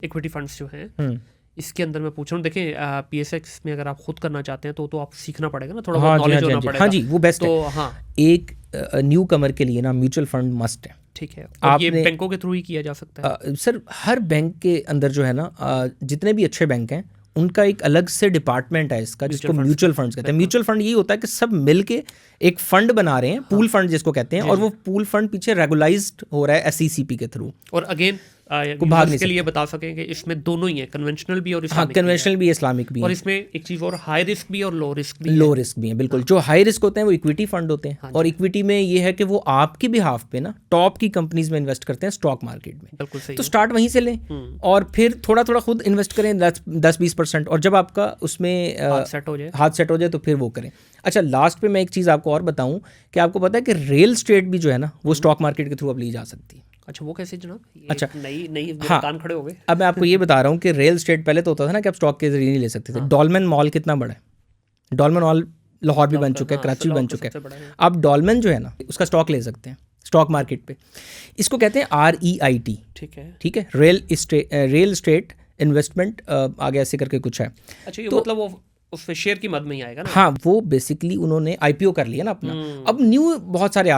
Equity funds जो हैं इसके अंदर मैं पूछ रहा हूँ, देखें पीएसएक्स में अगर आप खुद करना चाहते हैं तो आपको सीखना पड़ेगा ना, थोड़ा बहुत नॉलेज होना पड़ेगा। हाँ जी, वो बेस्ट तो है। हाँ, एक न्यू कमर के लिए ना म्यूचुअल फंड मस्ट है। ठीक है। और ये बैंकों के थ्रू ही किया जा सकता है? सर हर बैंक के अंदर जो है ना, जितने भी अच्छे बैंक हैं उनका एक अलग से डिपार्टमेंट है इसका, जिसको म्यूचुअल फंड्स कहते हैं। म्यूचुअल फंड यही होता है कि सब मिलके एक फंड बना रहे हैं, पूल फंड जिसको कहते हैं, और वो पूल फंड पीछे रेगुलाइज्ड हो रहा है एसईसीपी के थ्रू। और अगेन के लिए बता सकें कि इसमें दोनों ही है, कन्वेंशनल भी और इस्लामिक। हाँ, कन्वेंशनल भी इस्लामिक भी। और इसमें एक चीज़ और, हाई रिस्क भी और लो रिस्क भी। लो रिस्क भी है, बिल्कुल। जो हाई रिस्क होते हैं वो इक्विटी फंड होते हैं, और इक्विटी में ये है कि वो आपकी बिहाफ पे ना टॉप की कंपनीज में इन्वेस्ट करते हैं स्टॉक मार्केट में। बिल्कुल सही। तो स्टार्ट वहीं से लें और फिर थोड़ा थोड़ा खुद इन्वेस्ट करें 10-20%, और जब आपका उसमें हाथ सेट हो जाए तो फिर वो करें। अच्छा, लास्ट पे मैं एक चीज़ आपको और बताऊं कि आपको पता है कि रियल स्टेट भी जो है ना वो स्टॉक मार्केट के थ्रू अब ली जा सकती है। अच्छा, वो कैसे जनाब? अच्छा, नई हाँ, कान खड़े हो गए। अब मैं आपको ये बता रहा हूँ कि रियल स्टेट पहले तो होता था ना कि आप स्टॉक के जरिए नहीं ले सकते थे। डॉलमेन मॉल कितना बड़ा है? डॉलमन मॉल लाहौर भी बन चुका है, कराची भी बन चुका है। आप डॉलमेन जो है ना उसका स्टॉक ले सकते हैं स्टॉक मार्केट पे। इसको कहते हैं REIT। ठीक है, रियल स्टेट इन्वेस्टमेंट आगे ऐसे करके कुछ है। अच्छा, ये मतलब वो उस शेयर की मद में ही आएगा ना? हाँ, वो बेसिकली उन्होंने IPO कर लिया ना अपना। अब न्यू बहुत सारे आ रहे हैं।